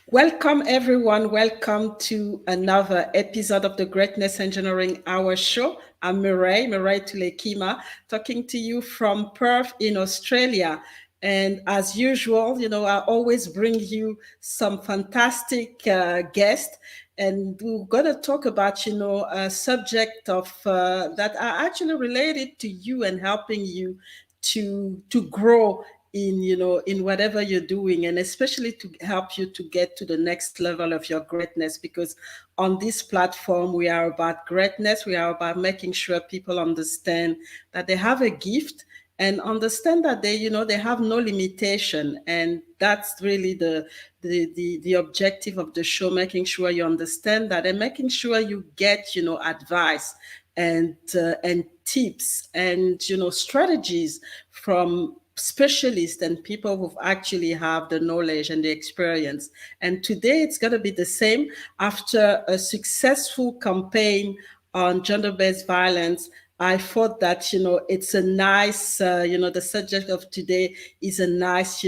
Welcome, everyone. Welcome to another episode of the Greatness Engineering Hour show. I'm Mireille Tulekima, talking to you from Perth in Australia. And as usual, I always bring you some fantastic guests. And we're going to talk about, a subject of that are actually related to you and helping you to grow in whatever you're doing, and especially to help you to get to the next level of your greatness, because on this platform we are about greatness. We are about making sure people understand that they have a gift and understand that they have no limitation. And that's really the objective of the show, making sure you understand that and making sure you get advice and tips and strategies from specialists and people who actually have the knowledge and the experience. And today it's going to be the same. After a successful campaign on gender-based violence, I thought that it's a nice the subject of today is a nice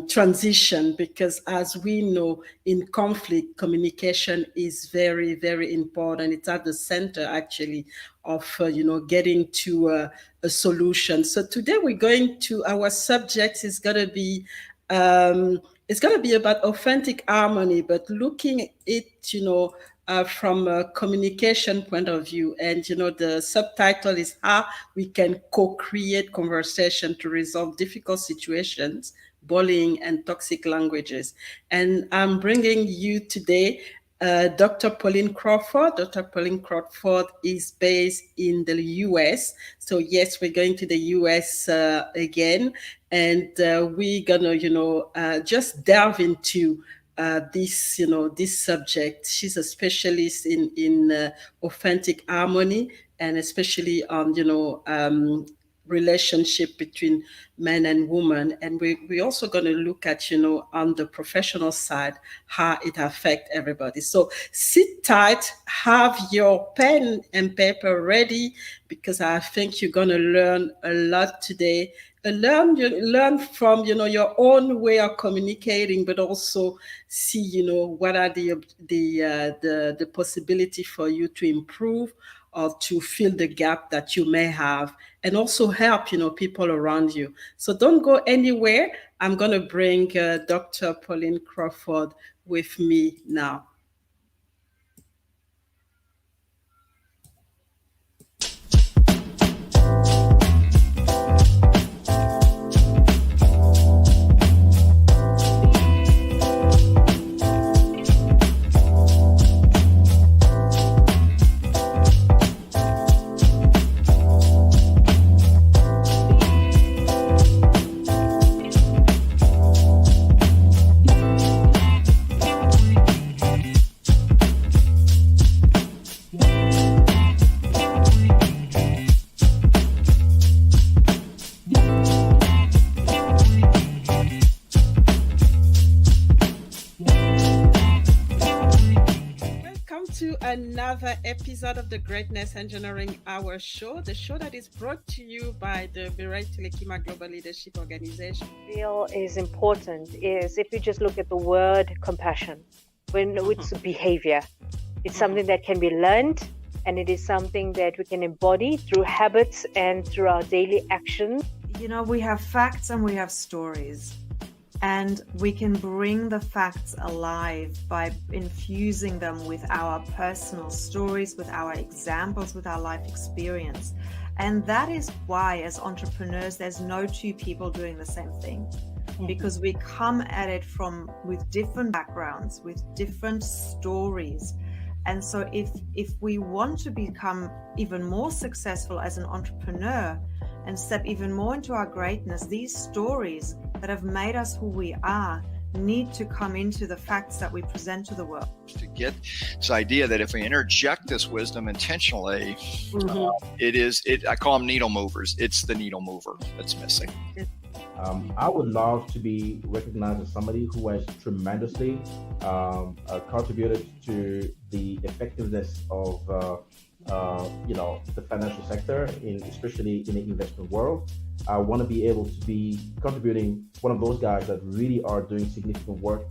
transition, because as we know, in conflict, communication is very, very important. It's at the center actually of getting to a solution. So today our subject is going to be it's going to be about authentic harmony, but looking at it from a communication point of view. And the subtitle is how we can co-create conversation to resolve difficult situations, bullying, and toxic languages. And I'm bringing you today Dr. Pauline Crawford. Dr. Pauline Crawford is based in the US. So yes, we're going to the US again, and we're gonna, just delve into this subject. She's a specialist in authentic harmony, and especially on relationship between men and women. And we're also going to look at on the professional side how it affects everybody. So sit tight, have your pen and paper ready, because I think you're going to learn a lot today. Learn from your own way of communicating, but also see what are the possibility for you to improve or to fill the gap that you may have, and also help people around you. So don't go anywhere. I'm going to bring Dr. Pauline Crawford with me now. Another episode of the Greatness Engineering Hour show, the show that is brought to you by the Mireille Tulekima Global Leadership Organization. Feel is important is if you just look at the word compassion, when it's behavior, it's something that can be learned, and it is something that we can embody through habits and through our daily actions. We have facts and we have stories. And we can bring the facts alive by infusing them with our personal stories, with our examples, with our life experience. And that is why, as entrepreneurs, there's no two people doing the same thing, because we come at it with different backgrounds, with different stories. And so if we want to become even more successful as an entrepreneur and step even more into our greatness, these stories that have made us who we are need to come into the facts that we present to the world. To get this idea that if we interject this wisdom intentionally, I call them needle movers. It's the needle mover that's missing. I would love to be recognized as somebody who has tremendously contributed to the effectiveness of the financial sector, especially in the investment world. I want to be able to be contributing, one of those guys that really are doing significant work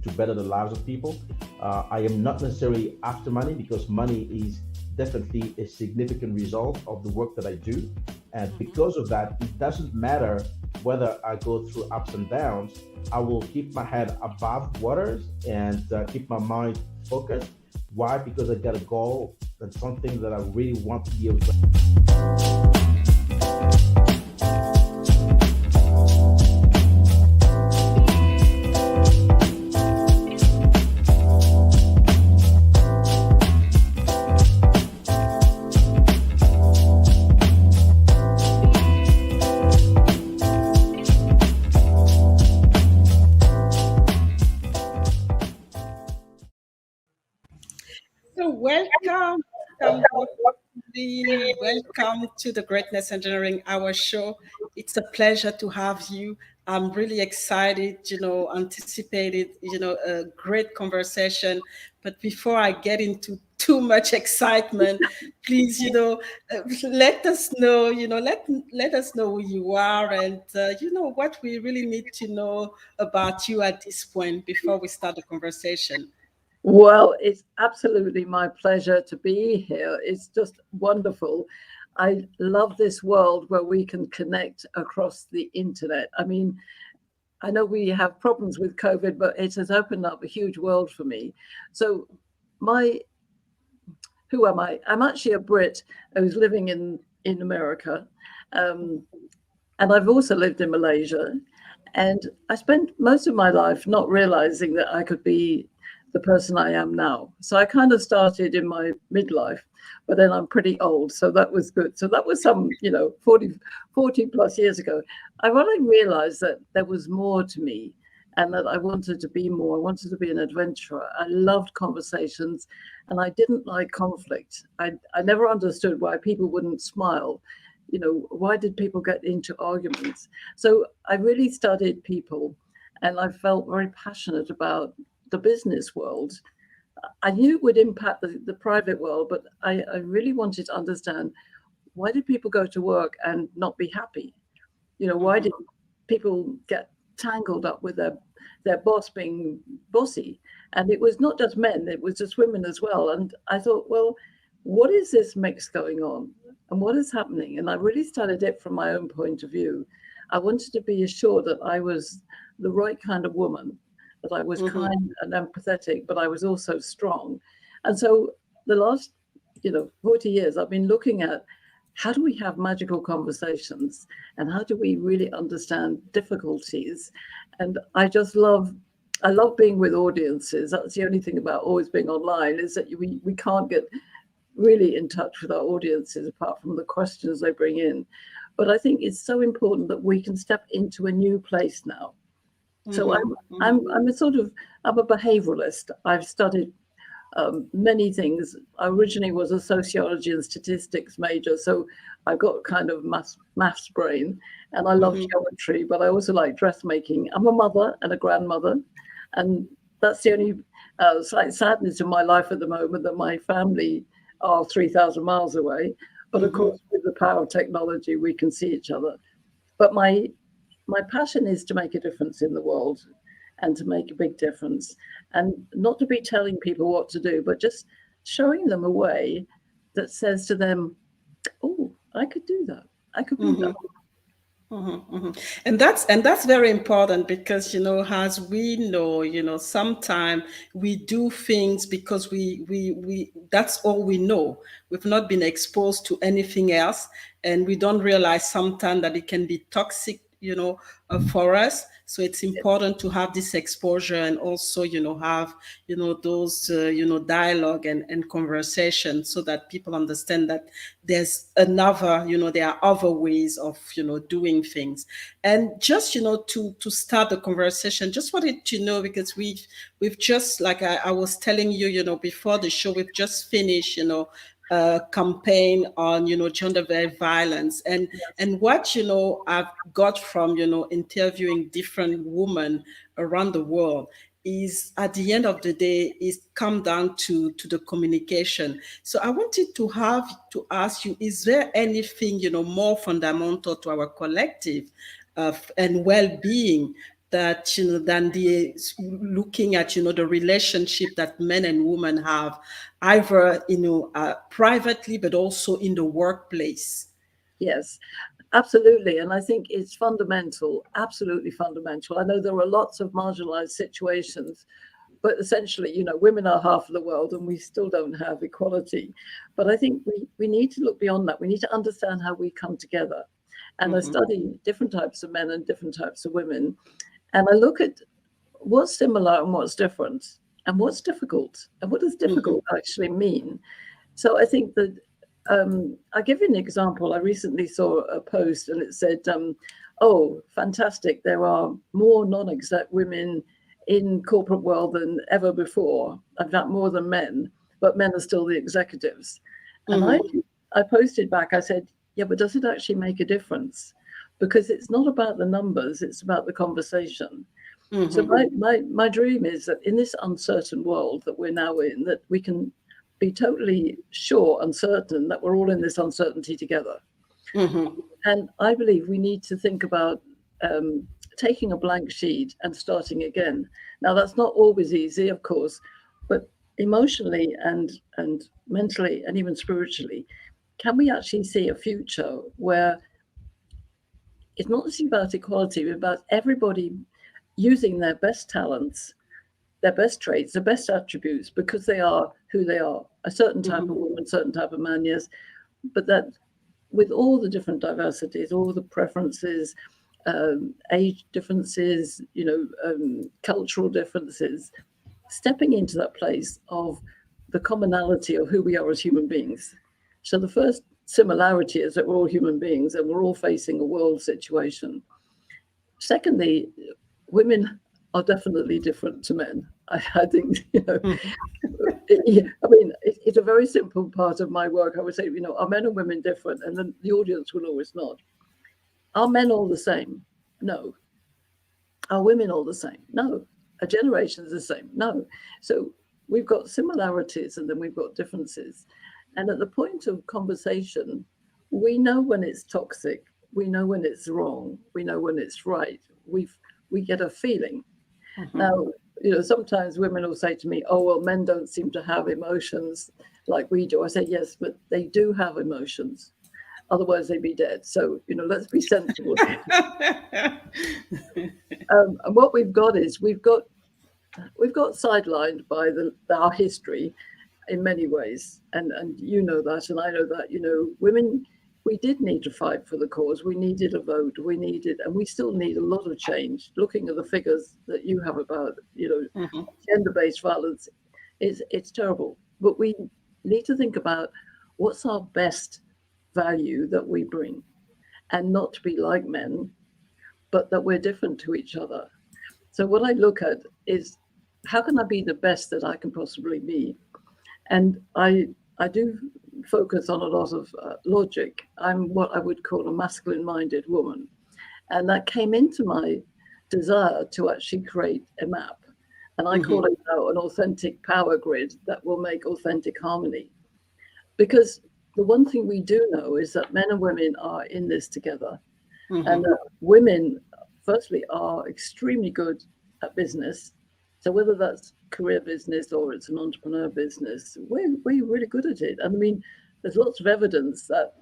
to better the lives of people. I am not necessarily after money, because money is definitely a significant result of the work that I do. And because of that, it doesn't matter whether I go through ups and downs. I will keep my head above waters and keep my mind focused. Why? Because I got a goal and something that I really want to be able to. So welcome, welcome to the Greatness Engineering Hour show. It's a pleasure to have you. I'm really excited, anticipated, a great conversation. But before I get into too much excitement, please, let us know, let us know who you are and, what we really need to know about you at this point before we start the conversation. Well, it's absolutely my pleasure to be here. It's just wonderful. I love this world where we can connect across the internet. I mean, I know we have problems with COVID, but it has opened up a huge world for me. So who am I? I'm actually a Brit who's living in America. And I've also lived in Malaysia. And I spent most of my life not realizing that I could be the person I am now. So I kind of started in my midlife, but then I'm pretty old. So that was good. So that was some, 40 plus years ago. I really realized that there was more to me and that I wanted to be more. I wanted to be an adventurer. I loved conversations and I didn't like conflict. I never understood why people wouldn't smile. Why did people get into arguments? So I really studied people and I felt very passionate about the business world. I knew it would impact the private world, but I really wanted to understand, why did people go to work and not be happy? Why did people get tangled up with their boss being bossy? And it was not just men, it was just women as well. And I thought, well, what is this mix going on? And what is happening? And I really studied it from my own point of view. I wanted to be assured that I was the right kind of woman, that I was kind and empathetic, but I was also strong. And so the last, 40 years, I've been looking at, how do we have magical conversations and how do we really understand difficulties? And I love being with audiences. That's the only thing about always being online, is that we can't get really in touch with our audiences apart from the questions they bring in. But I think it's so important that we can step into a new place now. So I'm a behavioralist. I've studied many things. I originally was a sociology and statistics major, so I got kind of maths brain, and I love geometry, but I also like dressmaking. I'm a mother and a grandmother, and that's the only slight sadness in my life at the moment, that my family are 3,000 miles away. But of course, with the power of technology, we can see each other. But my passion is to make a difference in the world and to make a big difference, and not to be telling people what to do, but just showing them a way that says to them, oh, I could do that. I could be that. And that's very important, because as we know, sometimes we do things because we that's all we know. We've not been exposed to anything else, and we don't realize sometimes that it can be toxic, for us. So it's important to have this exposure and also, have, those, dialogue and conversation, so that people understand that there's another, there are other ways of, doing things. And just, to start the conversation, just wanted to know, because we've just, like I was telling you, before the show, we've just finished, campaign on gender-based violence, and what I've got from interviewing different women around the world is, at the end of the day, is come down to the communication. So I wanted to ask you, is there anything more fundamental to our collective and well-being that, than the looking at, the relationship that men and women have, either, privately, but also in the workplace. Yes, absolutely. And I think it's fundamental, absolutely fundamental. I know there are lots of marginalized situations, but essentially, women are half of the world and we still don't have equality. But I think we need to look beyond that. We need to understand how we come together. And I study different types of men and different types of women. And I look at what's similar and what's different and what's difficult and what does difficult actually mean. So I think that I'll give you an example. I recently saw a post and it said, oh, fantastic. There are more non-exec women in corporate world than ever before. In fact, more than men, but men are still the executives. And I posted back, I said, yeah, but does it actually make a difference? Because it's not about the numbers, it's about the conversation. So my dream is that in this uncertain world that we're now in, that we can be totally sure and certain that we're all in this uncertainty together. And I believe we need to think about taking a blank sheet and starting again. Now, that's not always easy, of course, but emotionally and mentally and even spiritually, can we actually see a future where it's not just about equality, but about everybody using their best talents, their best traits, their best attributes, because they are who they are, a certain type of woman, certain type of man, yes, but that with all the different diversities, all the preferences, age differences, cultural differences, stepping into that place of the commonality of who we are as human beings. So the first similarity is that we're all human beings and we're all facing a world situation. Secondly, women are definitely different to men. I think, it's a very simple part of my work. I would say, are men and women different? And then the audience will always nod. Are men all the same? No. Are women all the same? No. Are generations the same? No. So we've got similarities and then we've got differences. And at the point of conversation, we know when it's toxic. We know when it's wrong. We know when it's right. We get a feeling. Now, sometimes women will say to me, oh, well, men don't seem to have emotions like we do. I say, yes, but they do have emotions. Otherwise, they'd be dead. So, let's be sensible. And what we've got is we've got sidelined by our history in many ways. And you know that, and I know that, women, we did need to fight for the cause. We needed a vote. And we still need a lot of change. Looking at the figures that you have about, gender-based violence, it's terrible. But we need to think about what's our best value that we bring, and not to be like men, but that we're different to each other. So what I look at is, how can I be the best that I can possibly be? And I do focus on a lot of logic. I'm what I would call a masculine-minded woman. And that came into my desire to actually create a map. And I call it now an authentic power grid that will make authentic harmony. Because the one thing we do know is that men and women are in this together. And that women, firstly, are extremely good at business. So whether that's career business or it's an entrepreneur business, we're really good at it. And I mean, there's lots of evidence that,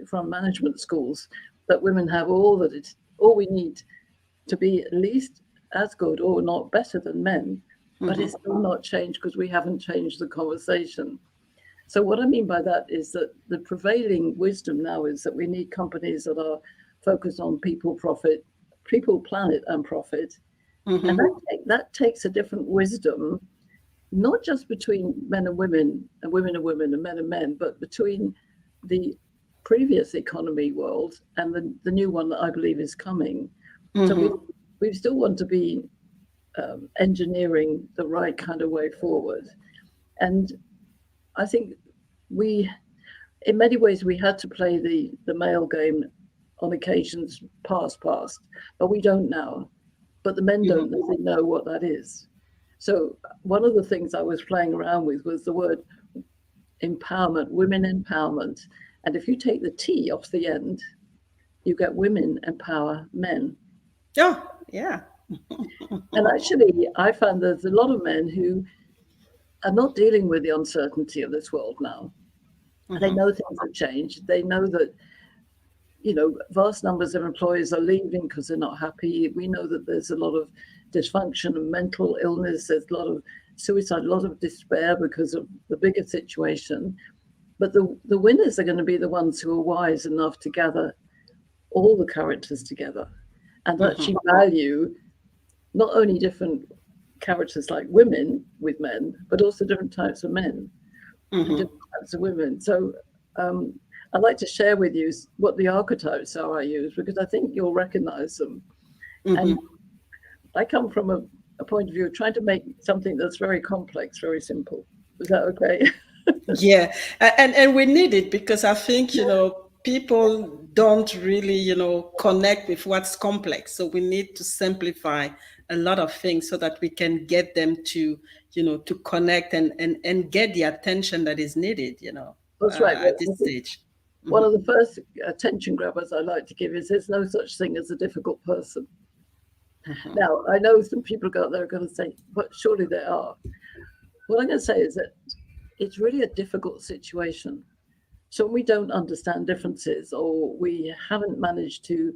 from management schools, that women have all we need to be at least as good or not better than men, but it's still not changed because we haven't changed the conversation. So what I mean by that is that the prevailing wisdom now is that we need companies that are focused on people, planet, and profit. And that takes a different wisdom, not just between men and women, and women and women, and men and men, but between the previous economy world and the new one that I believe is coming. So we still want to be engineering the right kind of way forward. And I think in many ways, we had to play the male game on occasions past, but we don't now. But the men don't really know what that is. So one of the things I was playing around with was the word empowerment, women empowerment. And if you take the T off the end, you get women empower men. Oh, yeah. And actually, I found there's a lot of men who are not dealing with the uncertainty of this world now. They know things have changed. They know that, vast numbers of employees are leaving because they're not happy. We know that there's a lot of dysfunction and mental illness. There's a lot of suicide, a lot of despair because of the bigger situation. But the winners are going to be the ones who are wise enough to gather all the characters together and actually value not only different characters like women with men, but also different types of men and different types of women. So I'd like to share with you what the archetypes are I use, because I think you'll recognize them. And I come from a point of view of trying to make something that's very complex, very simple. Is that okay? Yeah, and we need it, because I think, people don't really, connect with what's complex. So we need to simplify a lot of things so that we can get them to, to connect and get the attention that is needed, That's right. at this stage. One of the first attention grabbers I like to give is there's no such thing as a difficult person. Now, I know some people out there are going to say, but surely there are. What I'm going to say is that it's really a difficult situation. So when we don't understand differences, or we haven't managed to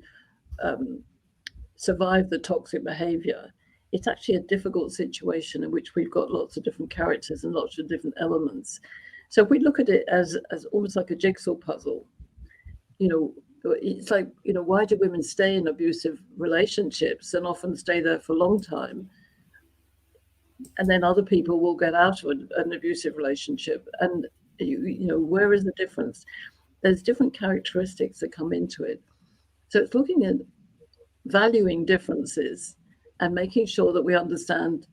survive the toxic behavior, it's actually a difficult situation in which we've got lots of different characters and lots of different elements. So if we look at it as almost like a jigsaw puzzle, it's like, why do women stay in abusive relationships and often stay there for a long time? And then other people will get out of an abusive relationship. And, where is the difference? There's different characteristics that come into it. So it's looking at valuing differences and making sure that we understand,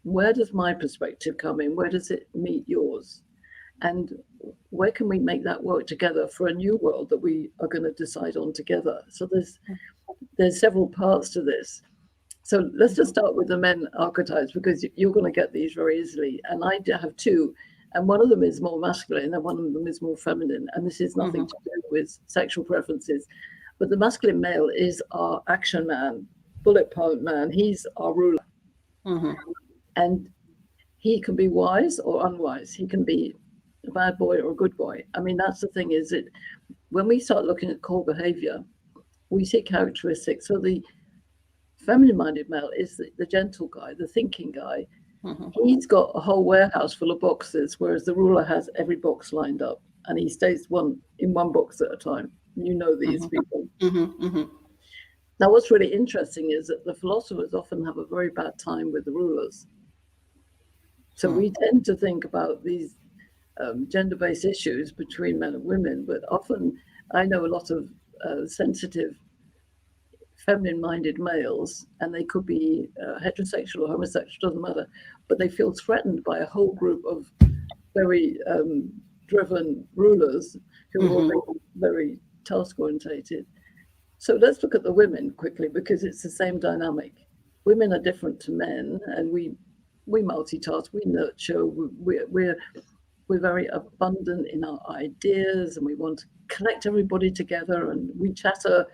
where does my perspective come in? Where does it meet yours? And where can we make that work together for a new world that we are going to decide on together? So there's several parts to this. So let's just start with the men archetypes, because you're going to get these very easily. And I have two, and one of them is more masculine and one of them is more feminine. And this is nothing to do with sexual preferences. But the masculine male is our action man, bullet point man. He's our ruler. And he can be wise or unwise. He can be a bad boy or a good boy. I mean, that's the thing, is that when we start looking at core behavior, we see characteristics. So the feminine-minded male is the gentle guy, the thinking guy. He's got a whole warehouse full of boxes, whereas the ruler has every box lined up, and he stays in one box at a time. You know these people. Now, what's really interesting is that the philosophers often have a very bad time with the rulers. So we tend to think about these gender-based issues between men and women, but often I know a lot of sensitive feminine-minded males, and they could be heterosexual or homosexual, doesn't matter, but they feel threatened by a whole group of very driven rulers who are very task-orientated. So let's look at the women quickly, because it's the same dynamic. Women are different to men, and we multitask, we nurture, we're very abundant in our ideas, and we want to collect everybody together, and we chatter.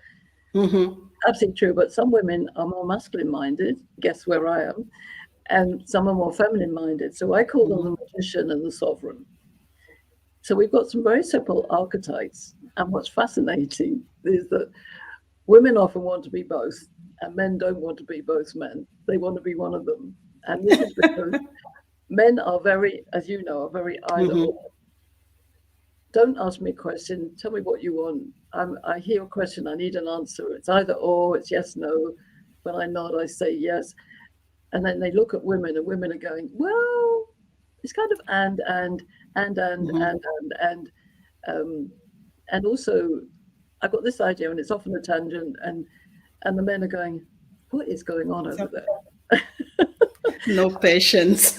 Absolutely true. But some women are more masculine minded, guess where I am, and some are more feminine minded. So I call them the magician and the sovereign. So we've got some very simple archetypes. And what's fascinating is that women often want to be both, and men don't want to be both men. They want to be one of them. And this is because men are very, as you know, are very either or. Don't ask me a question. Tell me what you want. I hear a question. I need an answer. It's either or. It's yes, no. When I nod, I say yes. And then they look at women, and women are going, well, it's kind of and also, I've got this idea, and it's often a tangent, and the men are going, what is going on over there? No patience.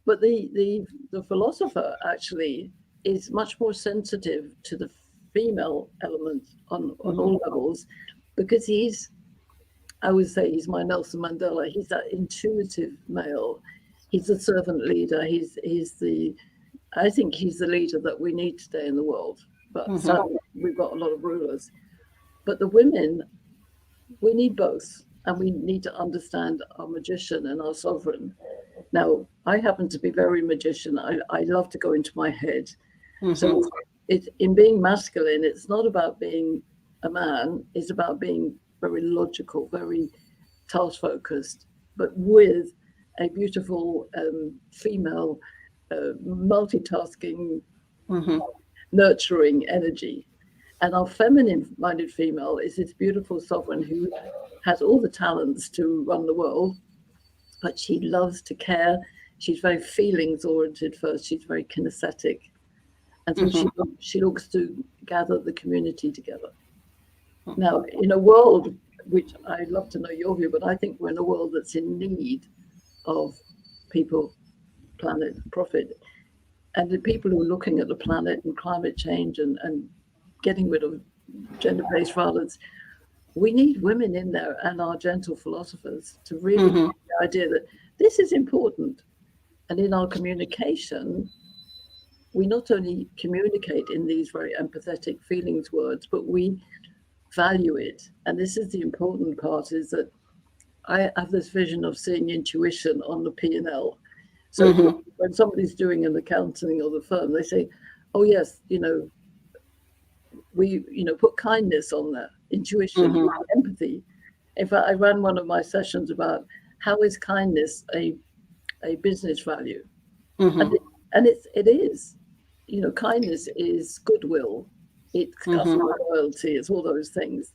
But the philosopher actually is much more sensitive to the female element on all levels, because I would say he's my Nelson Mandela. He's that intuitive male. He's the servant leader. I think he's the leader that we need today in the world. But sadly, we've got a lot of rulers. But the women we need both, and we need to understand our magician and our sovereign. Now, I happen to be very magician. I love to go into my head. So it, in being masculine, it's not about being a man, it's about being very logical, very task focused, but with a beautiful female multitasking, nurturing energy. And our feminine minded female is this beautiful sovereign who has all the talents to run the world, but she loves to care. She's very feelings oriented first. She's very kinesthetic. And so she looks to gather the community together. Now, in a world, which I'd love to know your view, but I think we're in a world that's in need of people, planet, profit. And the people who are looking at the planet and climate change and getting rid of gender-based violence, we need women in there and our gentle philosophers to really get the idea that this is important. And in our communication, we not only communicate in these very empathetic feelings words, but we value it. And this is the important part, is that I have this vision of seeing intuition on the P&L. So when somebody's doing an accounting or the firm, they say, oh yes, we put kindness on that, intuition, empathy. In fact, I ran one of my sessions about how is kindness a business value, and it is. Kindness is goodwill, it's customer loyalty, it's all those things.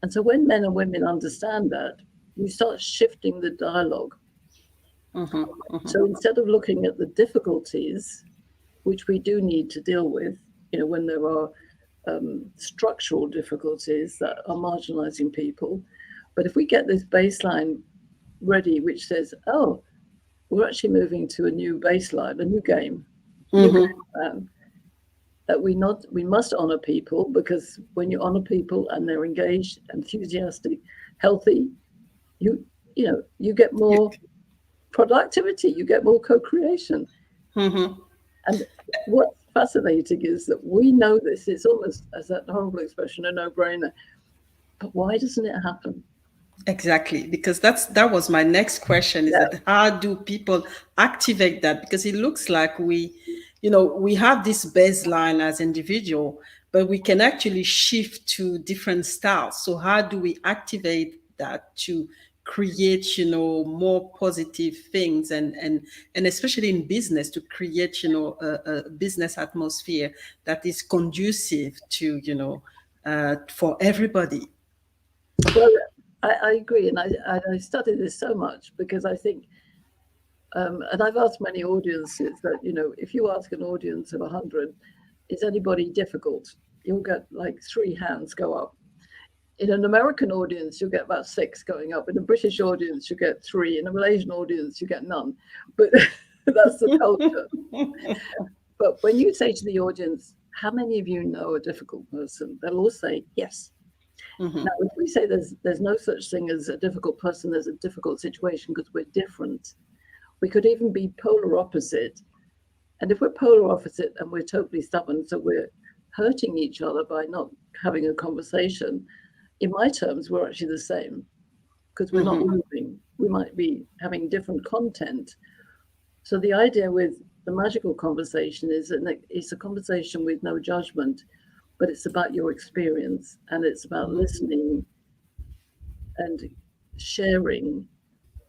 And so when men and women understand that, we start shifting the dialogue. So instead of looking at the difficulties, which we do need to deal with, when there are structural difficulties that are marginalizing people, but if we get this baseline ready, which says, oh, we're actually moving to a new baseline, a new game, that we must honor people, because when you honor people and they're engaged, enthusiastic, healthy, you get more productivity, you get more co-creation. And what's fascinating is that we know this. It's almost, as that horrible expression, a no-brainer. But why doesn't it happen? Exactly, because that was my next question, is that how do people activate that? Because it looks like we have this baseline as individual, but we can actually shift to different styles. So how do we activate that to create more positive things, and especially in business, to create a business atmosphere that is conducive to for everybody? Well, I agree, and I study this so much because I think, and I've asked many audiences that, if you ask an audience of 100, is anybody difficult? You'll get like 3 hands go up. In an American audience, you'll get about 6 going up. In a British audience, you get 3. In a Malaysian audience, you get none. But that's the culture. But when you say to the audience, how many of you know a difficult person? They'll all say yes. Now, if we say there's no such thing as a difficult person, there's a difficult situation because we're different. We could even be polar opposite. And if we're polar opposite and we're totally stubborn, so we're hurting each other by not having a conversation, in my terms, we're actually the same, because we're not moving. We might be having different content. So the idea with the magical conversation is that it's a conversation with no judgment, but it's about your experience, and it's about listening and sharing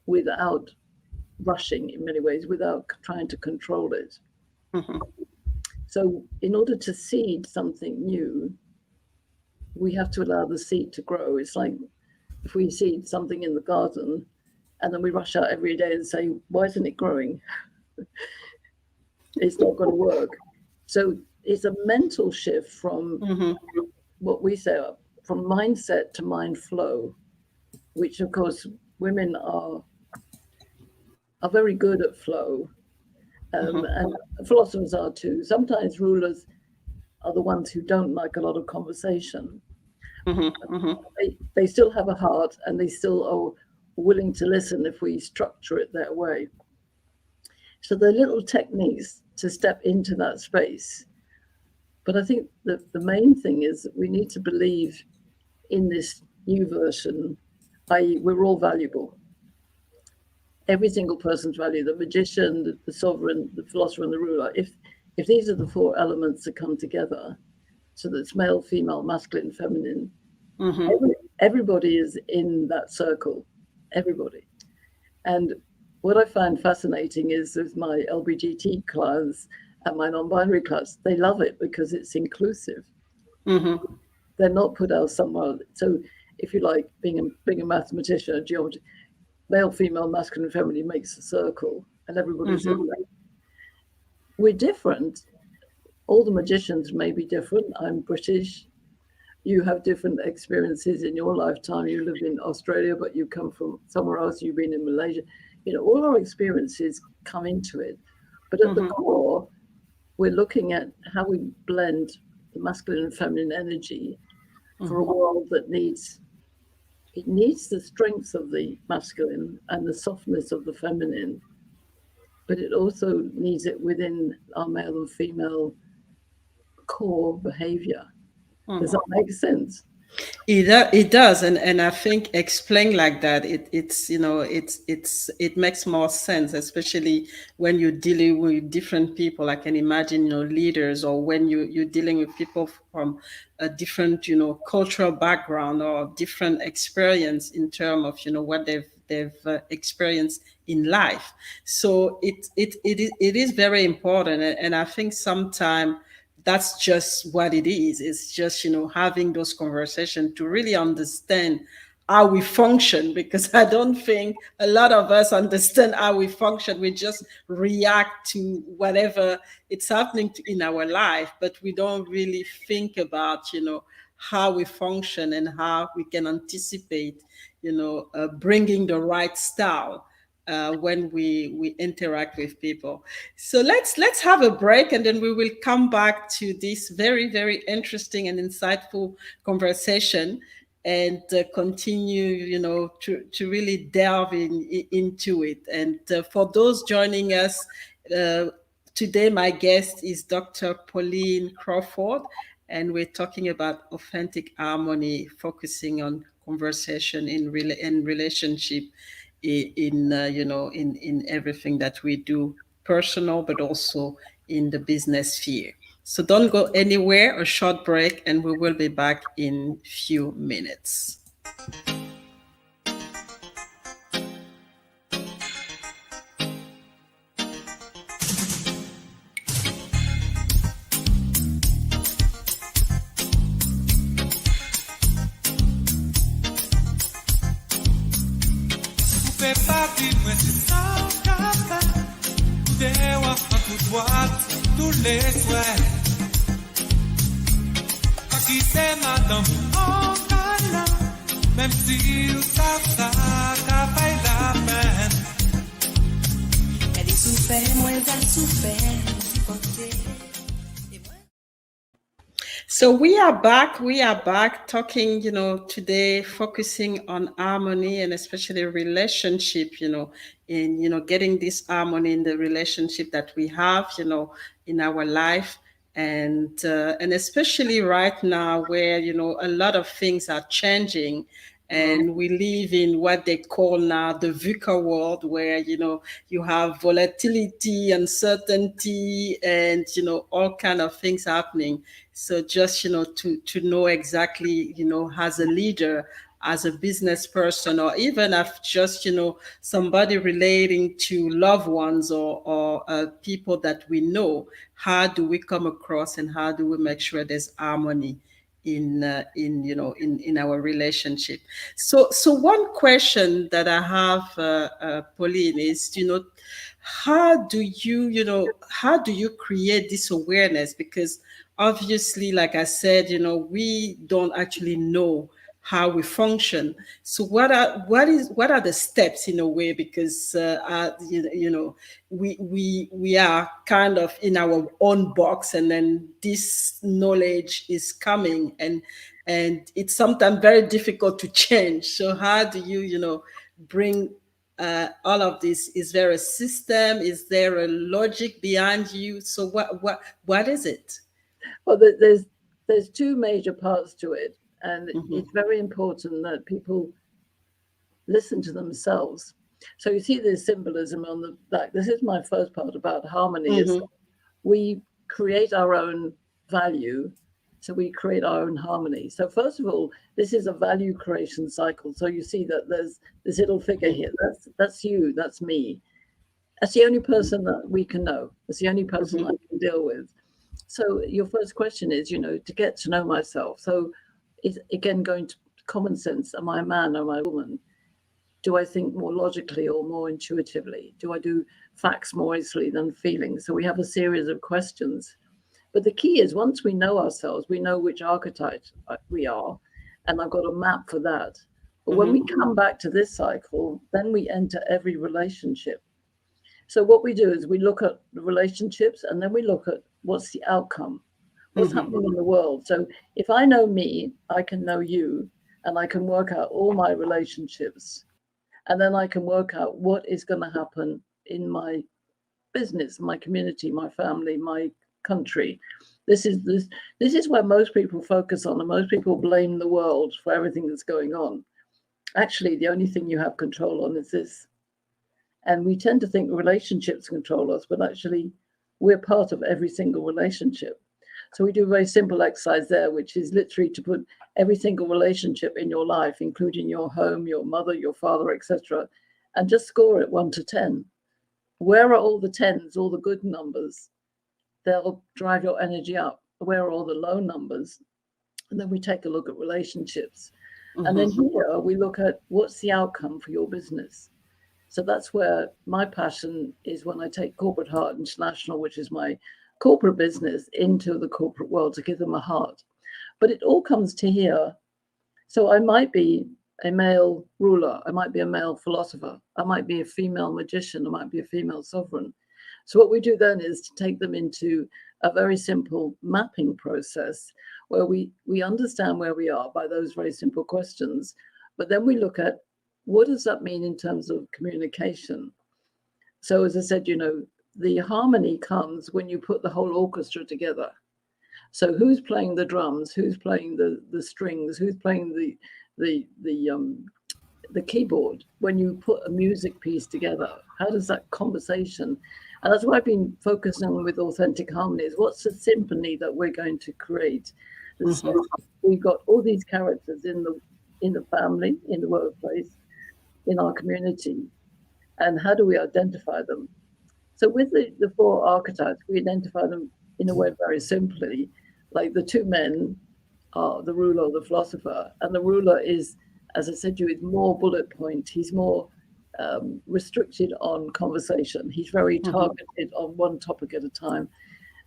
without rushing, in many ways, without trying to control it. So in order to seed something new, we have to allow the seed to grow. It's like if we seed something in the garden and then we rush out every day and say, why isn't it growing? It's not going to work. So it's a mental shift from what we say, from mindset to mind flow, which of course women are very good at flow, and philosophers are too. Sometimes rulers are the ones who don't like a lot of conversation. They still have a heart, and they still are willing to listen if we structure it their way. So there are little techniques to step into that space. But I think that the main thing is that we need to believe in this new version i.e., we're all valuable. Every single person's value, the magician, the sovereign, the philosopher, and the ruler. If these are the four elements that come together, so that's male, female, masculine, feminine, everybody is in that circle, everybody. And what I find fascinating is with my LBGT clients and my non-binary clients, they love it because it's inclusive. They're not put out somewhere. So if you like, being a mathematician, a geometry, male, female, masculine, feminine makes a circle, and everybody's in there. We're different. All the magicians may be different. I'm British. You have different experiences in your lifetime. You live in Australia, but you come from somewhere else. You've been in Malaysia. You know, all our experiences come into it. But at the core, we're looking at how we blend the masculine and feminine energy for a world that needs the strength of the masculine and the softness of the feminine, but it also needs it within our male and female core behavior. Does that make sense? It does, and I think explained like that, it makes more sense, especially when you're dealing with different people. I can imagine, leaders, or when you're dealing with people from a different, cultural background or different experience in terms of, what they've experienced in life. So it is very important, and I think sometimes that's just what it is. It's just, having those conversations to really understand how we function, because I don't think a lot of us understand how we function. We just react to whatever it's happening in our life, but we don't really think about, how we function and how we can anticipate, bringing the right style when we interact with people. So let's have a break, and then we will come back to this very, very interesting and insightful conversation, and continue, to really delve into it. And for those joining us today, my guest is Dr. Pauline Crawford, and we're talking about authentic harmony, focusing on conversation in relationship, in everything that we do, personal but also in the business sphere. So don't go anywhere. A short break, and we will be back in few minutes. Tous les soirs, pas qui c'est madame en câlin, même si vous savez ça, ça fait la peine. Elle est souffert, moi elle souffert. So we are back talking, today focusing on harmony, and especially relationship, in, getting this harmony in the relationship that we have, in our life. And especially right now where, a lot of things are changing, and we live in what they call now the VUCA world, where, you have volatility, uncertainty, and, all kind of things happening. So just, to know exactly, as a leader, as a business person, or even if just, somebody relating to loved ones, or people that we know, how do we come across, and how do we make sure there's harmony in our relationship? So one question that I have, Pauline, is, how do you create this awareness? Because obviously, like I said, we don't actually know how we function. So what are the steps, in a way? Because we are kind of in our own box, and then this knowledge is coming, and it's sometimes very difficult to change. So how do you bring all of this? Is there a system? Is there a logic behind you? So what is it? Well, there's two major parts to it, and it's very important that people listen to themselves. So you see this symbolism on the back. This is my first part about harmony, is we create our own value. So we create our own harmony. So first of all, this is a value creation cycle. So you see that there's this little figure here. That's you, that's me. That's the only person that we can know. That's the only person I can deal with. So your first question is, to get to know myself. So it's again going to common sense. Am I a man? Am I a woman? Do I think more logically or more intuitively? Do I do facts more easily than feelings? So we have a series of questions. But the key is, once we know ourselves, we know which archetype we are. And I've got a map for that. But when we come back to this cycle, then we enter every relationship. So what we do is we look at the relationships, and then we look at what's the outcome, what's happening in the world. So if I know me, I can know you, and I can work out all my relationships. And then I can work out what is going to happen in my business, my community, my family, my country. This is where most people focus on, and most people blame the world for everything that's going on. Actually, the only thing you have control on is this. And we tend to think relationships control us, but actually we're part of every single relationship. So we do a very simple exercise there, which is literally to put every single relationship in your life, including your home, your mother, your father, etc., and just score it 1 to 10. Where are all the 10s, all the good numbers? They'll drive your energy up. Where are all the low numbers? And then we take a look at relationships. And then here we look at what's the outcome for your business. So that's where my passion is, when I take Corporate Heart International, which is my corporate business, into the corporate world to give them a heart. But it all comes to here. So I might be a male ruler. I might be a male philosopher. I might be a female magician. I might be a female sovereign. So what we do then is to take them into a very simple mapping process where we understand where we are by those very simple questions. But then we look at, what does that mean in terms of communication? So as I said, the harmony comes when you put the whole orchestra together. So who's playing the drums? Who's playing the strings? Who's playing the keyboard? When you put a music piece together, how does that conversation? And that's what I've been focusing on with Authentic Harmony, is what's the symphony that we're going to create? So we've got all these characters in the family, in the workplace, in our community, and how do we identify them? So with the 4 archetypes, we identify them in a way very simply, like the 2 men are the ruler or the philosopher, and the ruler is, as I said to you, is more bullet point. He's more restricted on conversation. He's very targeted on one topic at a time.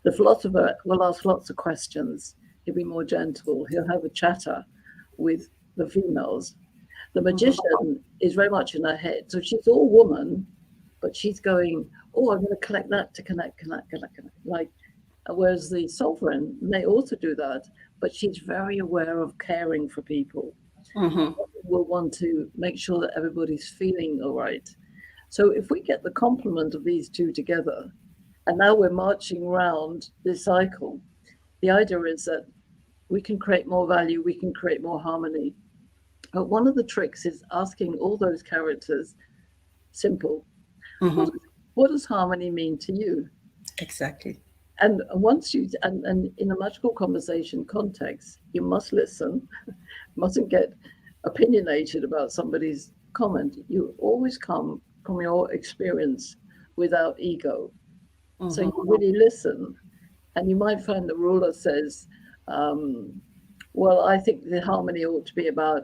The philosopher will ask lots of questions. He'll be more gentle. He'll have a chatter with the females. The magician is very much in her head. So she's all woman, but she's going, oh, I'm going to collect that to connect. Like, whereas the sovereign may also do that, but she's very aware of caring for people. Will want to make sure that everybody's feeling all right. So if we get the complement of these 2 together, and now we're marching around this cycle, the idea is that we can create more value, we can create more harmony. But one of the tricks is asking all those characters, simple, what does harmony mean to you? Exactly. And once you, and in a magical conversation context, you must listen, mustn't get opinionated about somebody's comment. You always come from your experience without ego. So you really listen. And you might find the ruler says, well, I think the harmony ought to be about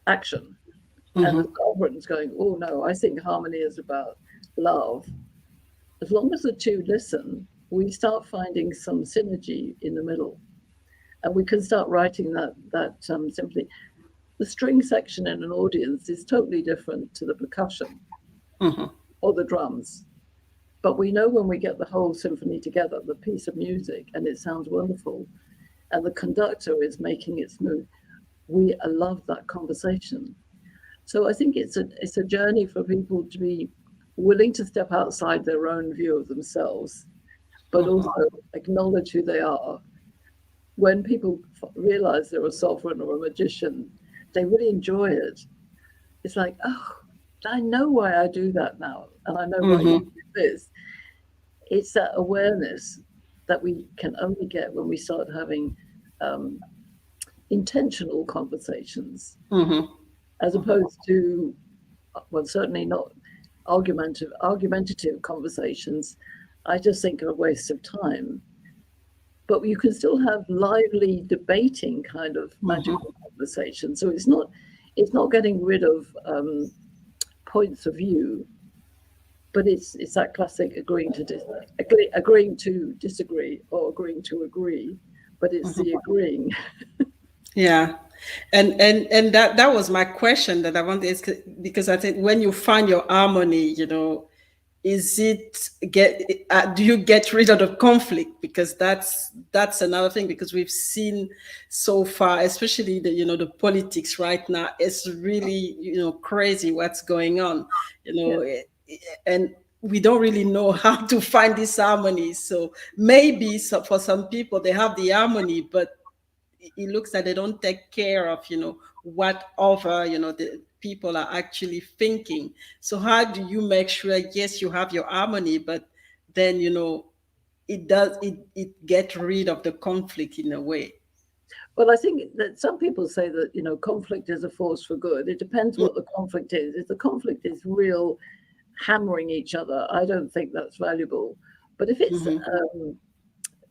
action. And the sovereign's going, oh no, I think harmony is about love. As long as the 2 listen, we start finding some synergy in the middle, and we can start writing that simply. The string section in an audience is totally different to the percussion or the drums, but we know when we get the whole symphony together, the piece of music, and it sounds wonderful, and the conductor is making it smooth, we love that conversation. So I think it's a journey for people to be willing to step outside their own view of themselves, but also acknowledge who they are. When people realize they're a sovereign or a magician, they really enjoy it. it's like, oh, I know why I do that now, and I know why you do this. It's that awareness that we can only get when we start having um, intentional conversations, as opposed to, well, certainly not argumentative conversations. I just think are a waste of time. But you can still have lively debating kind of magical conversation. So it's not getting rid of points of view, but it's that classic agreeing to disagree or agreeing to agree, but it's the agreeing. Yeah. And that was my question that I wanted to ask, because I think when you find your harmony, is it do you get rid of the conflict? Because that's another thing, because we've seen so far, especially the politics right now, it's really crazy what's going on, and we don't really know how to find this harmony. So maybe, for some people they have the harmony, but it looks like they don't take care of what other the people are actually thinking. So how do you make sure, yes, you have your harmony, but then it get rid of the conflict in a way? Well, I think that some people say that conflict is a force for good. It depends what the conflict is. If the conflict is real hammering each other, I don't think that's valuable. But if it's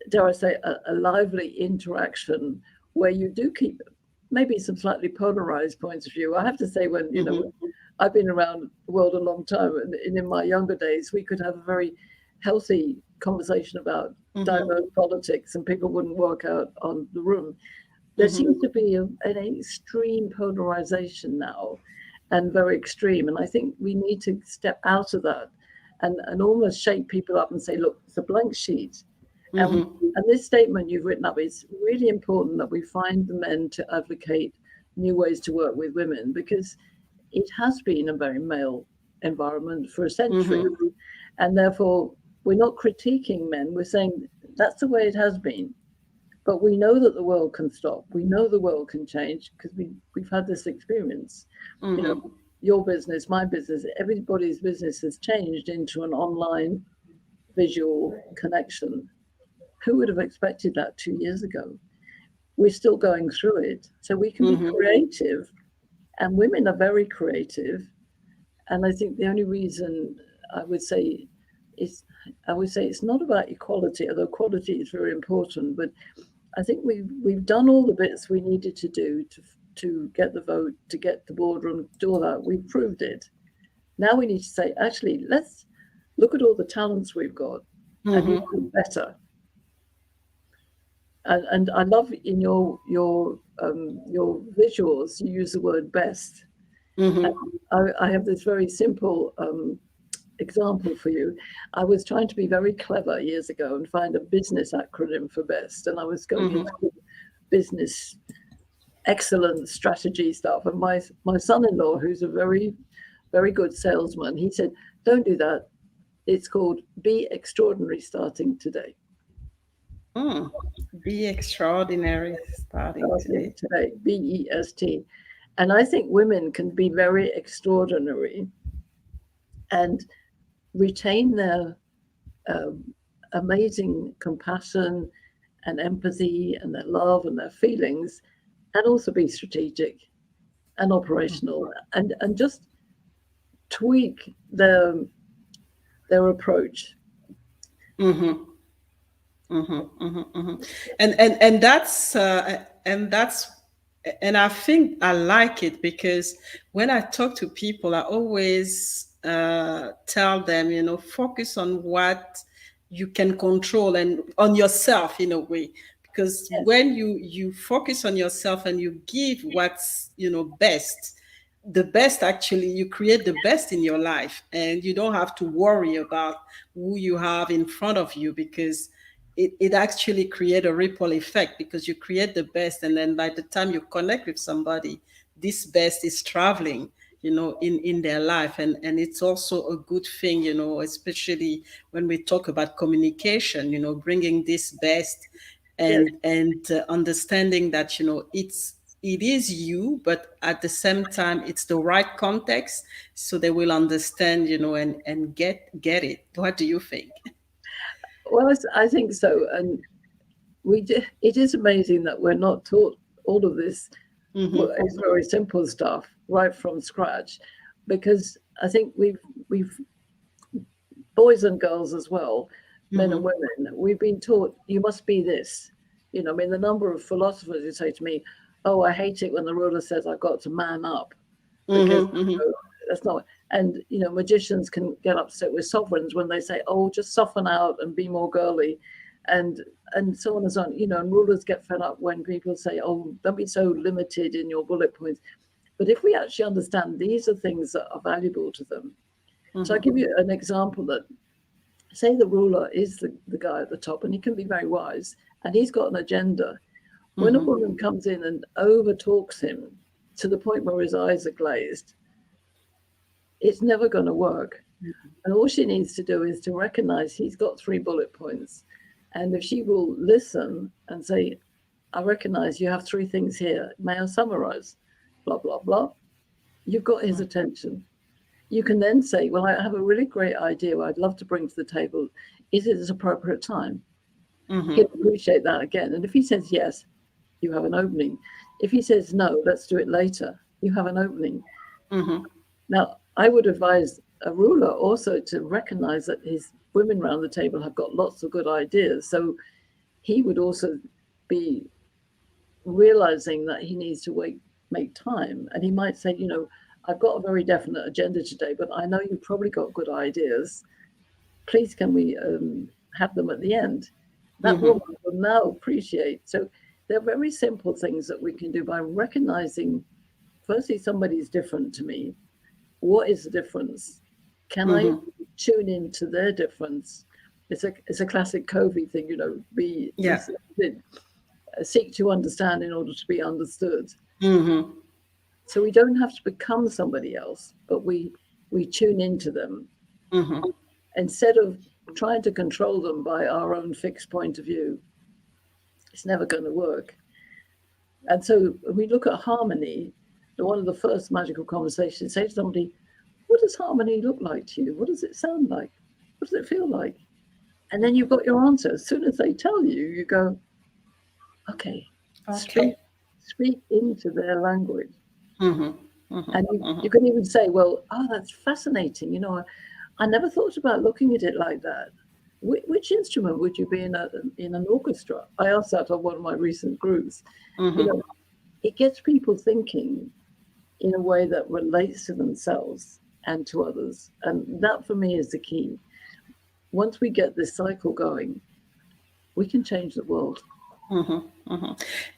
dare I say, a lively interaction where you do keep maybe some slightly polarized points of view. I have to say, when I've been around the world a long time, and in my younger days, we could have a very healthy conversation about diverse politics, and people wouldn't walk out on the room. There seems to be an extreme polarization now, and very extreme. And I think we need to step out of that and almost shake people up and say, look, it's a blank sheet. And this statement you've written up, is really important that we find the men to advocate new ways to work with women, because it has been a very male environment for a century. And therefore, we're not critiquing men. We're saying that's the way it has been. But we know that the world can stop. We know the world can change, because we've had this experience. Your business, my business, everybody's business has changed into an online visual connection. Who would have expected that 2 years ago? We're still going through it. So we can be creative, and women are very creative. And I think the only reason I would say it's not about equality, although equality is very important. But I think we've done all the bits we needed to do to get the vote, to get the boardroom, do all that. We've proved it. Now we need to say, actually, let's look at all the talents we've got and do better. And I love in your visuals, you use the word best. I have this very simple example for you. I was trying to be very clever years ago and find a business acronym for best, and I was going into business excellence strategy stuff. And my son-in-law, who's a very, very good salesman, he said, "Don't do that. It's called Be Extraordinary Starting Today." Be extraordinary starting today. BEST. And I think women can be very extraordinary and retain their amazing compassion and empathy and their love and their feelings, and also be strategic and operational, and just tweak their approach. And that's and I think I like it, because when I talk to people, I always tell them, focus on what you can control and on yourself in a way. Because when you focus on yourself and you give what's best, the best, actually you create the best in your life, and you don't have to worry about who you have in front of you, because it actually create a ripple effect, because you create the best, and then by the time you connect with somebody, this best is traveling in their life. And it's also a good thing, especially when we talk about communication, bringing this best and understanding that it's it is you, but at the same time, it's the right context, so they will understand, and get it. What do you think? Well, I think so. And it is amazing that we're not taught all of this. Well, it's very simple stuff right from scratch, because I think we've boys and girls as well, men and women, we've been taught you must be this. I mean, the number of philosophers who say to me, "Oh, I hate it when the ruler says I've got to man up," because that's not. And magicians can get upset with sovereigns when they say, "Oh, just soften out and be more girly," and so on and so on. And rulers get fed up when people say, "Oh, don't be so limited in your bullet points." But if we actually understand these are things that are valuable to them. So I'll give you an example that, say the ruler is the guy at the top, and he can be very wise, and he's got an agenda. When a woman comes in and over talks him to the point where his eyes are glazed, it's never going to work. And all she needs to do is to recognize he's got 3 bullet points. And if she will listen and say, "I recognize you have 3 things here. May I summarize? Blah, blah, blah." You've got his attention. You can then say, "Well, I have a really great idea I'd love to bring to the table. Is it an appropriate time?" He'll appreciate that again. And if he says yes, you have an opening. If he says no, let's do it later, you have an opening. Now, I would advise a ruler also to recognize that his women around the table have got lots of good ideas. So he would also be realizing that he needs to make time. And he might say, "I've got a very definite agenda today, but I know you've probably got good ideas. Please, can we have them at the end?" That woman will now appreciate. So they're very simple things that we can do by recognizing, firstly, somebody's different to me. What is the difference? Can I tune into their difference? It's a classic Covey thing, seek to understand in order to be understood. So we don't have to become somebody else, but we tune into them instead of trying to control them by our own fixed point of view. It's never going to work. And so when we look at harmony, one of the first magical conversations, say to somebody, "What does harmony look like to you? What does it sound like? What does it feel like?" And then you've got your answer. As soon as they tell you, you go, okay. Speak into their language. And you can even say, "Well, that's fascinating. I never thought about looking at it like that. Which instrument would you be in an orchestra?" I asked that on one of my recent groups. It gets people thinking in a way that relates to themselves and to others. And that for me is the key. Once we get this cycle going, we can change the world.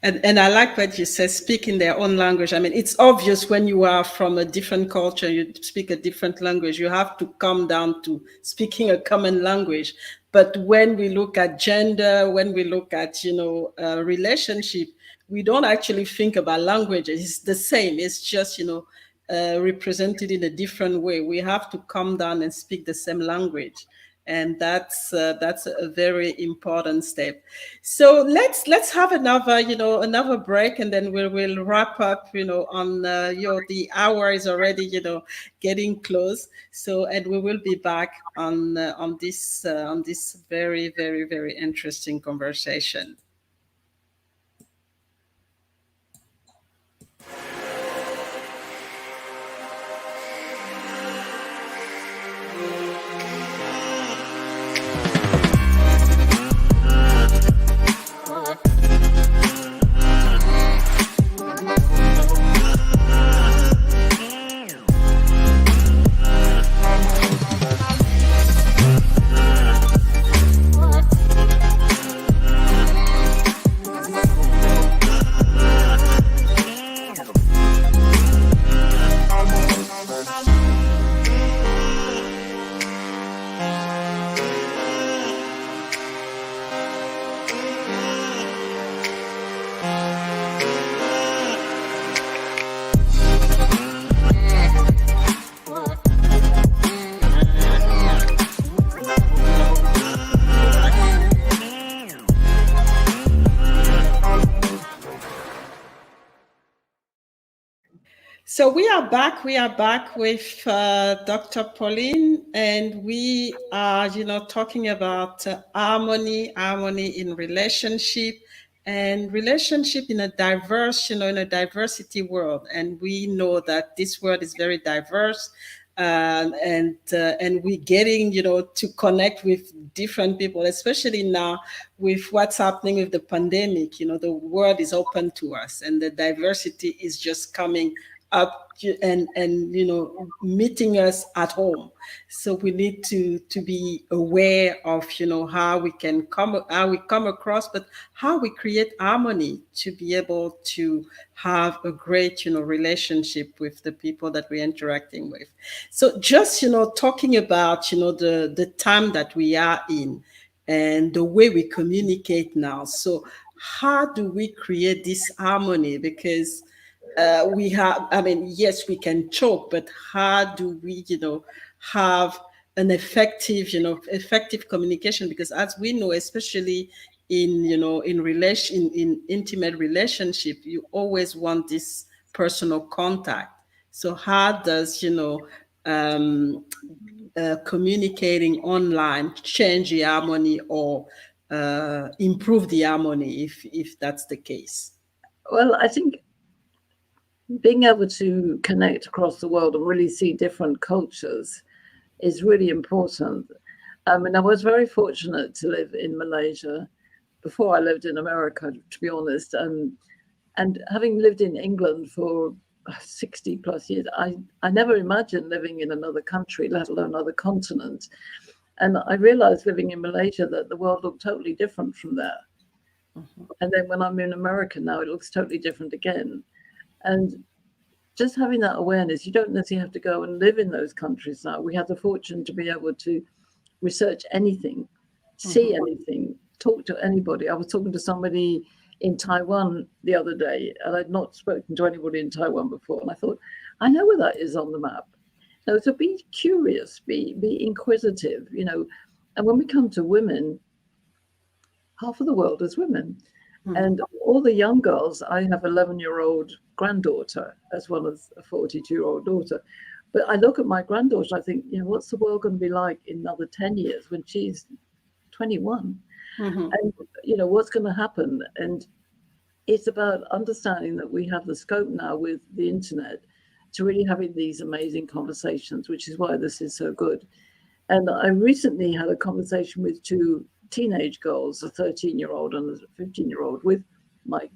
And I like what you said, speak in their own language. I mean, it's obvious when you are from a different culture, you speak a different language, you have to come down to speaking a common language. But when we look at gender, when we look at, relationship, we don't actually think about languages. It's the same. It's just, represented in a different way. We have to come down and speak the same language. And that's a very important step. So let's have another break, and then we'll wrap up. On the hour is already getting close. So, and we will be back on this very, very, very interesting conversation. So we are back. We are back with Dr. Pauline, and we are, talking about harmony in relationship, and relationship in a diverse, in a diversity world. And we know that this world is very diverse. And we're getting, to connect with different people, especially now with what's happening with the pandemic. The world is open to us, and the diversity is just coming up and meeting us at home. So we need to be aware of how we come across, but how we create harmony to be able to have a great relationship with the people that we're interacting with. So just talking about the time that we are in and the way we communicate now. So how do we create this harmony? Because we have, I mean, yes, we can talk, but how do we, have an effective communication? Because as we know, especially in intimate relationship, you always want this personal contact. So how does, communicating online change the harmony or improve the harmony if that's the case? Well, I think being able to connect across the world and really see different cultures is really important. I mean, I was very fortunate to live in Malaysia before I lived in America, to be honest. And having lived in England for 60 plus years, I never imagined living in another country, let alone another continent. And I realized living in Malaysia that the world looked totally different from there. Mm-hmm. And then when I'm in America now, it looks totally different again. And just having that awareness, you don't necessarily have to go and live in those countries now. We have the fortune to be able to research anything, see anything, talk to anybody. I was talking to somebody in Taiwan the other day, and I'd not spoken to anybody in Taiwan before. And I thought, I know where that is on the map. So be curious, be inquisitive, And when we come to women, half of the world is women. And all the young girls, I have 11-year-old granddaughter as well as a 42-year-old daughter. But I look at my granddaughter, I think, what's the world going to be like in another 10 years when she's 21? And, what's going to happen? And it's about understanding that we have the scope now with the internet to really having these amazing conversations, which is why this is so good. And I recently had a conversation with two teenage girls, a 13-year-old and a 15-year-old, with my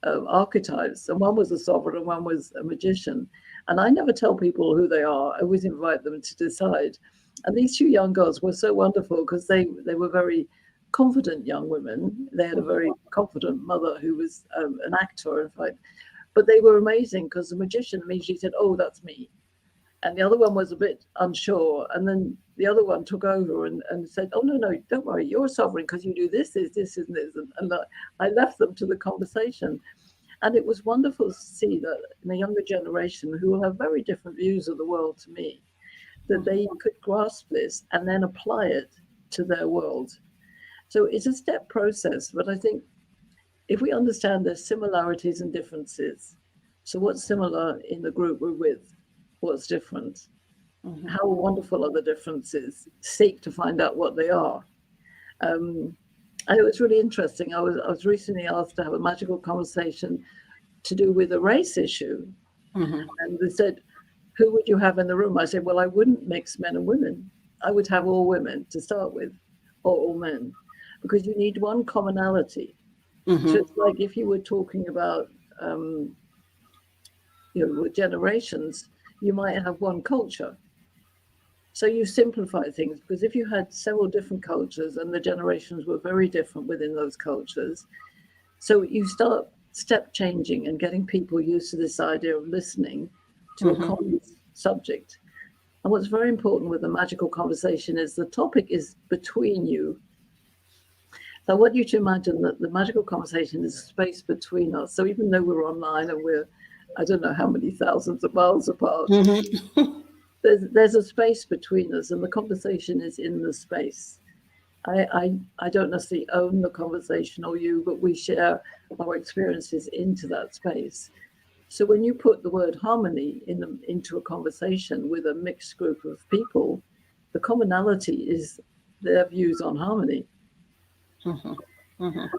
archetypes. And one was a sovereign and one was a magician. And I never tell people who they are. I always invite them to decide. And these two young girls were so wonderful because they were very confident young women. They had a very confident mother who was an actor, in fact. But they were amazing because the magician immediately said, "Oh, that's me." And the other one was a bit unsure. And then the other one took over and said, "Oh, no, don't worry. You're sovereign because you do this, and this. And I left them to the conversation. And it was wonderful to see that in a younger generation who will have very different views of the world to me, that they could grasp this and then apply it to their world. So it's a step process. But I think if we understand there's similarities and differences, so what's similar in the group we're with? What's different? How wonderful are the differences? Seek to find out what they are. And it was really interesting. I was recently asked to have a magical conversation to do with a race issue. And they said, "Who would you have in the room?" I said, "Well, I wouldn't mix men and women. I would have all women to start with, or all men, because you need one commonality." So it's like if you were talking about, with generations, you might have one culture. So you simplify things, because if you had several different cultures and the generations were very different within those cultures, so you start step changing and getting people used to this idea of listening to a common subject. And what's very important with the magical conversation is the topic is between you. So I want you to imagine that the magical conversation is a space between us. So even though we're online and we're, I don't know how many thousands of miles apart, there's a space between us, and the conversation is in the space. I don't necessarily own the conversation or you, but we share our experiences into that space. So when you put the word harmony into a conversation with a mixed group of people, the commonality is their views on harmony. So you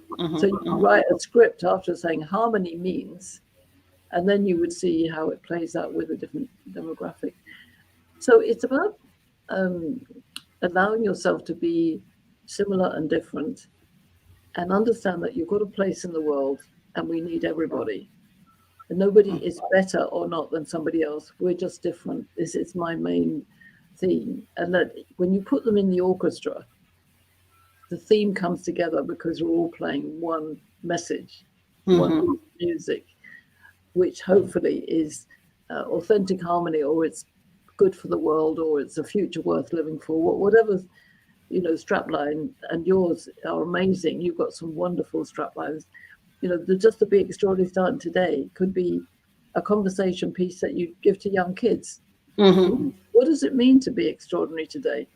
can write a script after saying harmony means, and then you would see how it plays out with a different demographic. So it's about allowing yourself to be similar and different, and understand that you've got a place in the world and we need everybody. And nobody is better or not than somebody else. We're just different. This is my main theme. And that when you put them in the orchestra, the theme comes together because we're all playing one message, one music, which hopefully is authentic harmony, or it's good for the world, or it's a future worth living for, whatever, strapline. And yours are amazing. You've got some wonderful straplines. Just to be extraordinary starting today could be a conversation piece that you give to young kids. What does it mean to be extraordinary today?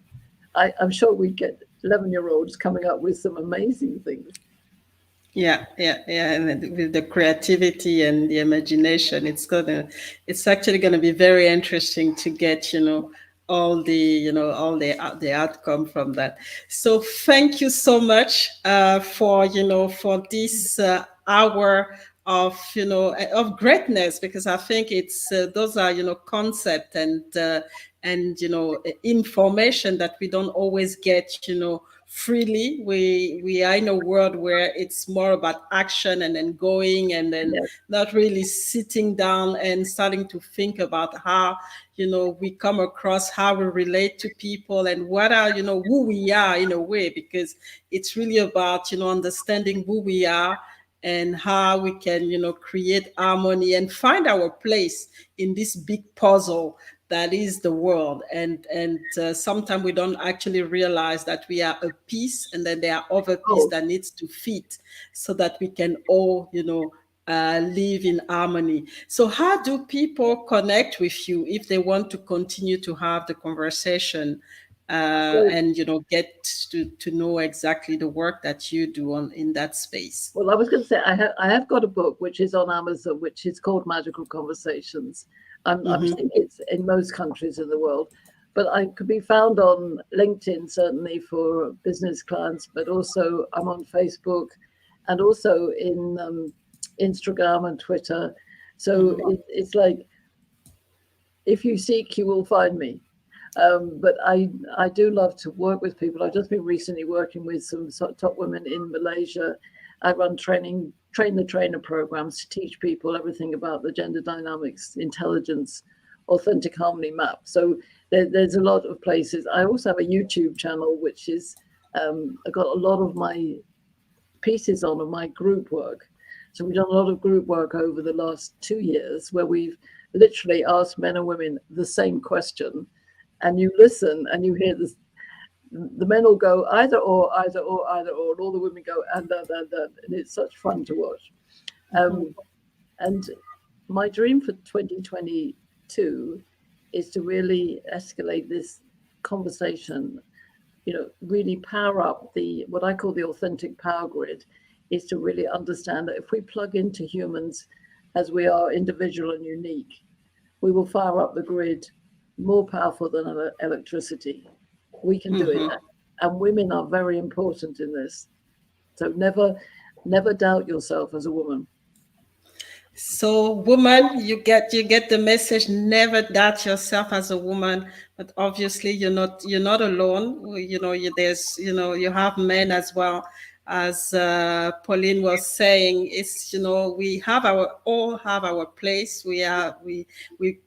I'm sure we'd get 11-year-olds coming up with some amazing things. Yeah. And with the creativity and the imagination, it's actually gonna be very interesting to get, all the outcome from that. So thank you so much for this hour of greatness, because I think it's those are concept and information that we don't always get freely. We are in a world where it's more about action and then going, and then not really sitting down and starting to think about how we come across, how we relate to people, and what are who we are in a way, because it's really about understanding who we are and how we can create harmony and find our place in this big puzzle that is the world. And sometimes we don't actually realize that we are a piece, and then there are other pieces that needs to fit so that we can all live in harmony. So how do people connect with you if they want to continue to have the conversation and get to know exactly the work that you do in that space? Well, I was going to say I have got a book which is on Amazon, which is called Magical Conversations. I think it's in most countries in the world, but I could be found on LinkedIn, certainly for business clients, but also I'm on Facebook and also in Instagram and Twitter. So it's like, if you seek, you will find me. But I do love to work with people. I've just been recently working with some top women in Malaysia. I run train the trainer programs to teach people everything about the gender dynamics, intelligence, authentic harmony map. So there's a lot of places. I also have a YouTube channel, which is I've got a lot of my pieces on of my group work. So we've done a lot of group work over the last 2 years where we've literally asked men and women the same question, and you listen and you hear this. The men will go either or, either or, either or, and all the women go and it's such fun to watch. And my dream for 2022 is to really escalate this conversation, really power up what I call the authentic power grid, is to really understand that if we plug into humans as we are individual and unique, we will fire up the grid more powerful than electricity. We can do it, and women are very important in this. So never doubt yourself as a woman. So, woman, you get the message. Never doubt yourself as a woman. But obviously, you're not alone. You have men as well. As Pauline was saying, it's we all have our place. We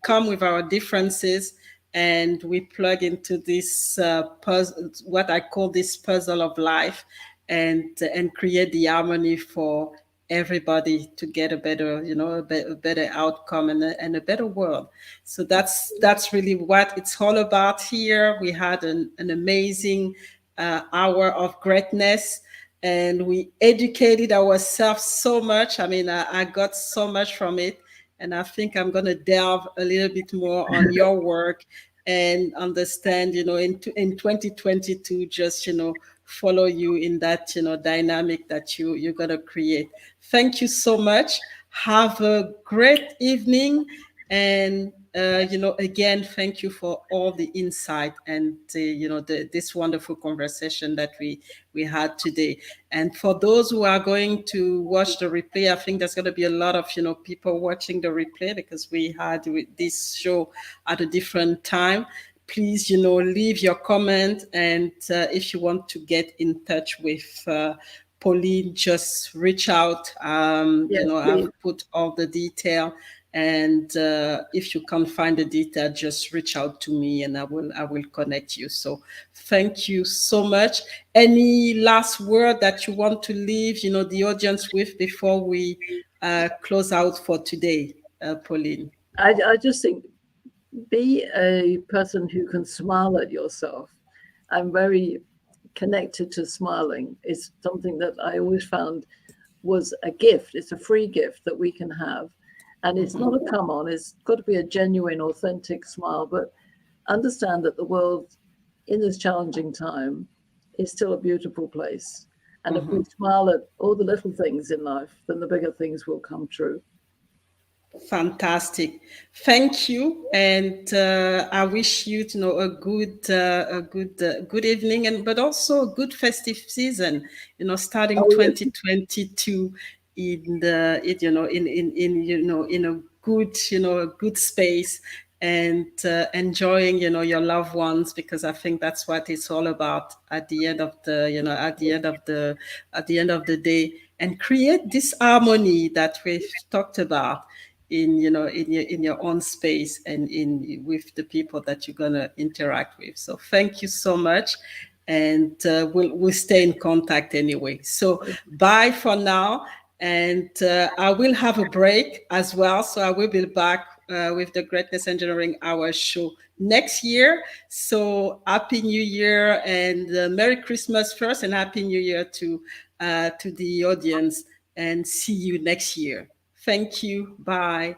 come with our differences, and we plug into this puzzle, what I call this puzzle of life, and create the harmony for everybody to get a better, a better outcome and a better world. So that's really what it's all about here. We had an amazing hour of greatness, and we educated ourselves so much. I mean, I got so much from it. And I think I'm going to delve a little bit more on your work and understand, in 2022, just, follow you in that, dynamic that you're going to create. Thank you so much. Have a great evening. And again, thank you for all the insight and this wonderful conversation that we had today. And for those who are going to watch the replay, I think there's going to be a lot of people watching the replay, because we had this show at a different time. Please, leave your comment, and if you want to get in touch with Pauline, just reach out. Yes, I've put all the detail, and if you can't find the detail, just reach out to me, and I will connect you. So thank you so much. Any last word that you want to leave, the audience with before we close out for today, Pauline? I just think, be a person who can smile at yourself. I'm very connected to smiling. It's something that I always found was a gift. It's a free gift that we can have. And it's not a come on, it's got to be a genuine, authentic smile. But understand that the world in this challenging time is still a beautiful place. And if we smile at all the little things in life, then the bigger things will come true. Fantastic. Thank you. And I wish you a good evening, but also a good festive season, starting 2022 in a good space, and enjoying your loved ones, because I think that's what it's all about at the end of the day, and create this harmony that we've talked about in your own space, and with the people that you're going to interact with. So thank you so much, and we'll stay in contact anyway. So bye for now, and I will have a break as well, so I will be back with the Greatness Engineering Hour show next year. So happy New Year, and Merry Christmas first, and Happy New Year to the audience, and see you next year. Thank you. Bye.